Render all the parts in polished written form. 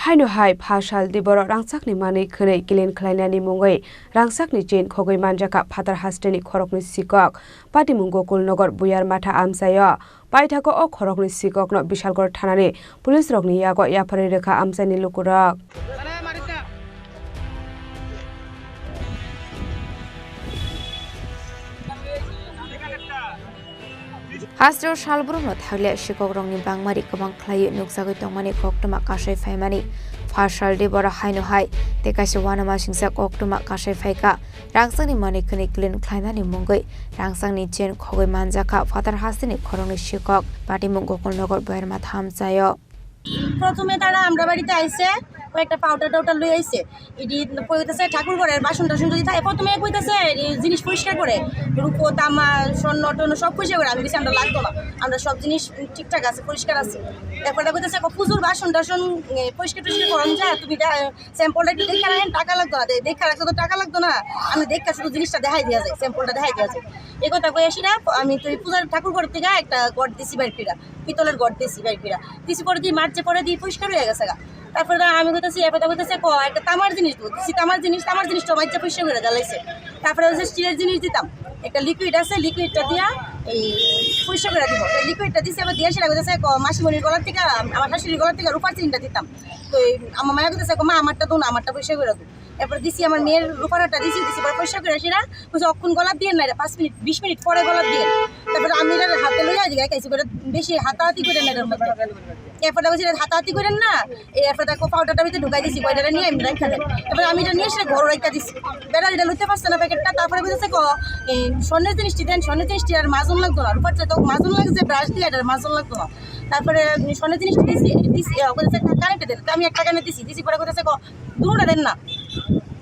Haino hai phashal diboro rangsak ni mani khonei kilen khlainani mungoi rangsak ni chain khogoi manjaka phatar hasteni khorokni sikok patimung Gokulnagar buyar matha amsayo paithako o khorokni sikokno Bishalgor thanani police rokni yago yapari rekha amsani lukurak Hasro Shalbruno Taglia Shikogrong Bangmari Kabang Clay Nuxago Tomani Koktoma Kashe Famani Fashal Debora Haino Hai Tekashawana Mashingsak Oktoma Kashe Faika Rangsani Mani Kuniklin Kleinani Mungoi Rangsani Jen Kogi Manjaka Father Hasini Koroni Shikok Patimung Gokulnagar Bermat Hamsayo প্রথমে তারা আমরা বাড়িতে আইছে কয়েকটা powder টাউডার লই আইছে এটি কইতেছে ঠাকুর ঘরের বাসন টাসন যদি থাকে প্রথমে কইতেছে জিনিস পরিষ্কার করে রূপো তামা স্বর্ণ টর্ণ সব পরিষ্কার করে আমি কিছু আমরা লাগতো না আমরা সব জিনিস ঠিকঠাক আছে পরিষ্কার আছে এরপরে কইতেছে পুজোর বাসন টাসন পরিষ্কার টরিষ্কার করেন যায় তুমি স্যাম্পলটা একটু দেখে রাখেন টাকা লাগতো না দেখে রাখতে তো টাকা লাগতো না আমি দেখে শুধু জিনিসটা দেখাই দেওয়া যায় স্যাম্পলটা দেখাই দেওয়া যায় এই কথা কই আসি না আমি তো পূজার ঠাকুর ঘর থেকে একটা গড় দিছি বাইর ফিরা পিতলের গড় দিছি বাইর ফিরা দিছি পরে দিয়ে মার্চে পরে দিয়ে পরিষ্কার হয়ে গেছে তারপরে আমি কইতেছি এরপরে কইতেছে একটা তামার জিনিস দিছি তামার জিনিসটা মাইচা পরিষ্কার করে জ্বালাইছে তারপরে হচ্ছে স্টিলের জিনিস দিতাম একটা লিকুইড আছে লিকুইডটা দিয়া এই পরিষ্কার করে দিব লিকুইডটা দিছি আবার দিয়ে সেটা কইতেছে মাসিমণির গলার থেকে আমার শাশুড়ির গলার থেকে রূপার চিনটা দিতাম তো আমার মায়া কইতেছে মা আমারটা তো না আমারটা পরিষ্কার করে দিই এরপর দিছি আমার মেয়ের রূপারটা দিছি পরে পরিষ্কার করে সেটা বলছে অক্ষণ গলার দিয়ে না 5 মিনিট 20 মিনিট পরে গলার দিয়ে তারপরে আমি এটা হাতে লইয়া দিই খাইছি করে বেশি হাতাহাতি করে না এরপরে বলছি হাতাহাতি করেন না এরপরে দেখো পাউডারটা ভিতরে ঢুকাই দিছি কয়টা নিয়ে আমি রাখা দেয় এরপরে আমি এটা নিয়ে এসে ঘর রাখা দিছি বেড়া এটা লুতে পারছে না প্যাকেটটা তারপরে বলতেছে স্বর্ণের জিনিসটি দেন স্বর্ণের জিনিসটি আর মাজন লাগতো না রূপারটা তো মাজন লাগছে ব্রাশ দিয়ে এটা মাজন লাগতো না তারপরে স্বর্ণের জিনিসটি দিছি কানেক্টে দেন আমি একটা কানে দিছি পরে বলতেছে দুটা দেন না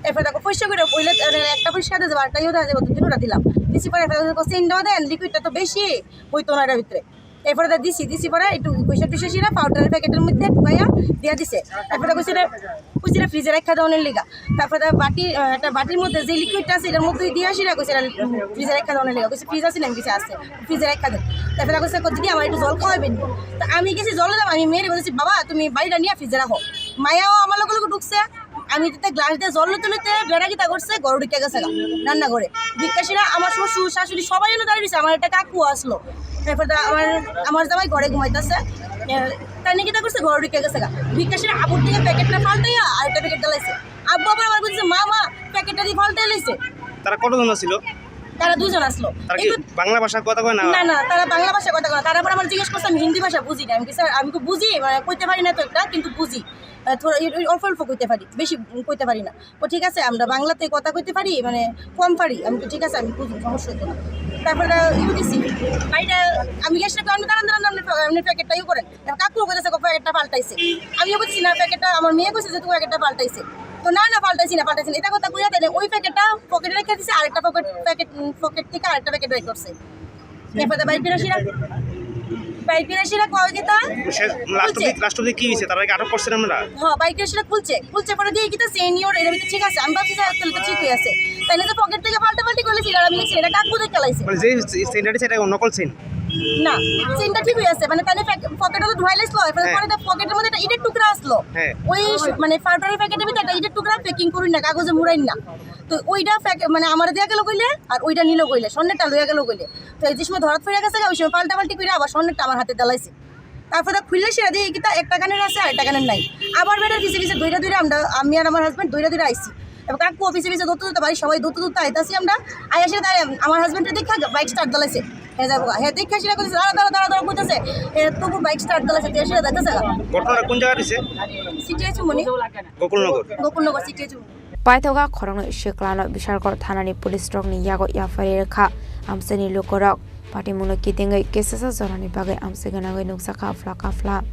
এরপরে দেখো পয়সা করে বইলে একটা পরিষ্কার দিয়ে যাবো আরটাইও দেওয়া যাবো দুটা দিলাম দিছি পরে চেনটাও দেন লিকুইডটা তো বেশি হইতো না এটার ভিতরে এরপরে দিছি পরে একটু পয়সা টুসা সিরা পাউডারের প্যাকেটের মধ্যে ঢুকাইয়া দিয়ে দিছে তারপরে কইছে ফ্রিজে রাখা দেওয়ানের লিগা তারপরে একটা বাটির মধ্যে যে লিকুইডটা আছে এটার মধ্যে দিয়ে আসিরা কইছে ফ্রিজে রাখা দেওয়ানের লিগা কইছে ফ্রিজ আছে না কিছু আছে ফ্রিজে রাখা দেন তারপরে কইছে দিদি আমার একটু জল খাওয়াবেন তো আমি গেছি জল দাম আমি মেয়ের বলেছি বাবা তুমি বাড়িটা নিয়ে ফ্রিজে রাখো মায়াও আমার লোক ঢুকছে আমি তো গ্লাস দিয়ে জল লুতে বেড়া গিতা করছে গরু ঢুকে গেছে রান্না করে বিকাশিরা আমার শ্বশুর শাশুড়ি সবাই যেন দাঁড়িয়েছে আমার একটা কাকু আসলো তারপর আমার জামাই ঘরে ঘুমাইতেছে তাই নাকি তা করছে ঘর ঢুকে গেছে বিকাশের আবুর থেকে প্যাকেটটা ফালটাইয়া আর একটা প্যাকেট জ্বালাইছে আব্বু আবার আমার বলছে মা প্যাকেটটা দিয়ে ফালটাই লাইছে তারা কতজন ছিল তারা দুজন আসলো বাংলা ভাষা কথা কয় না না তারা বাংলা ভাষা কথা কয় তারপর আমার জিজ্ঞেস করছে আমি হিন্দি ভাষা বুঝি না আমি তো বুঝি মানে কইতে পারি না তো একটা কিন্তু বুঝি থোড়া অল্প কইতে পারি বেশি কইতে পারি না ও ঠিক আছে আমরা বাংলাতে কথা কইতে পারি মানে কম পারি আমি তো ঠিক আছে আমি বুঝি সমস্যা হতো না তারপরে দিছি বাড়িটা আমি গেছি আপনি দাঁড়ান প্যাকেটটা করেন কাকু কইতেছে প্যাকেটটা পাল্টাইছে আমিও বলছি না প্যাকেটটা আমার মেয়ে কইছে যে তুমি প্যাকেটটা পাল্টাইছে তো না পাল্টাইছি না এটা কথা কইয়া দেন ওই প্যাকেটটা পকেটে রেখে দিছে আরেকটা পকেট থেকে আরেকটা প্যাকেট বের করছে এরপরে বাইকের কয় গিতা রাষ্ট্রপতি কি হইছে তারা আটক করছেন আমরা হ্যাঁ বাইকের খুলছে পরে দিয়ে গিতা সিনিয়র এর ভিতরে ঠিক আছে আমি ভাবছি তাহলে তো ঠিক হয়ে আছে তাই না যে পকেট থেকে পাল্টাপাল্টি করলে ছিল আমি লিখছি এটা কাকু দেখে লাইছে মানে যে সেন্টারটি সেটা নকল সেন না চেনটা ঠিক হয়ে আছে মানে তাহলে পকেটে তো ধুয়াই লাইছিল এরপরে পরে পকেটের মধ্যে একটা ইটের টুকরা আসলো ওই মানে পাউডারের প্যাকেটের ভিতরে একটা ইটের টুকরা প্যাকিং করুন না কাগজে মুড়াইন না তো ওইটা মানে আমার দেওয়া গেল কইলে আর ওইটা নিল কইলে স্বর্ণেরটা লইয়া গেল কইলে তো এই যে সময় ধরাত ফিরে গেছে ওই সময় পাল্টাপাল্টি করে আবার স্বর্ণেরটা আমার হাতে দেলাইছে তারপরে খুললে সেটা দিয়ে কিতা একটা কানের আছে আর একটা কানের নাই আবার বেটার পিছিয়ে দইরা আমি আর আমার হাজব্যান্ড দইরা আইছি এবার কাকু অফিসে দৌড়তে বাড়ি সবাই দৌড়তে আইতাছি আমরা আইসে তাই আমার হাজব্যান্ডের দেখা বাইক স্টার্ট দিলাইছে হ্যাঁ যাবো হ্যাঁ দেখে সেটা করছে দাঁড়া করতেছে তবু বাইক স্টার্ট দিলাইছে সেটা দেখতেছে ঘটনাটা কোন জায়গায় হইছে সিটিএইচ মনি Gokulnagar সিটিএইচ Paithoga khorong shiklano Bishalgor thanani police rokni yago yapari rekha amsani lukorok patimuno kitingai kesasa zorani bagai amseganangai nuksaka kafla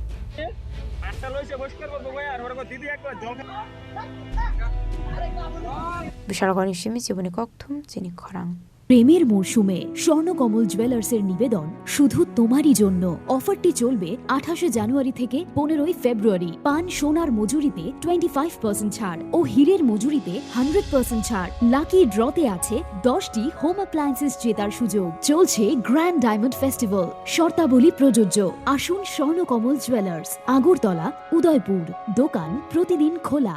Bishalgor nishimi jiboni kokthum chini khorang প্রেমের মরশুমে স্বর্ণকমল জুয়েলার্সের নিবেদন শুধু তোমারই জন্য। অফারটি চলবে 28শে জানুয়ারি থেকে 15ই ফেব্রুয়ারি। পান সোনার মজুরিতে 25% ছাড় ও হীরের মজুরিতে 100% ছাড়। লাকি ড্রতে আছে 10টি হোম অ্যাপ্লায়েন্সেস জেতার সুযোগ। চলছে গ্র্যান্ড ডায়মন্ড ফেস্টিভ্যাল। শর্তাবলী প্রযোজ্য। আসুন স্বর্ণকমল জুয়েলার্স, আগরতলা, উদয়পুর। দোকান প্রতিদিন খোলা।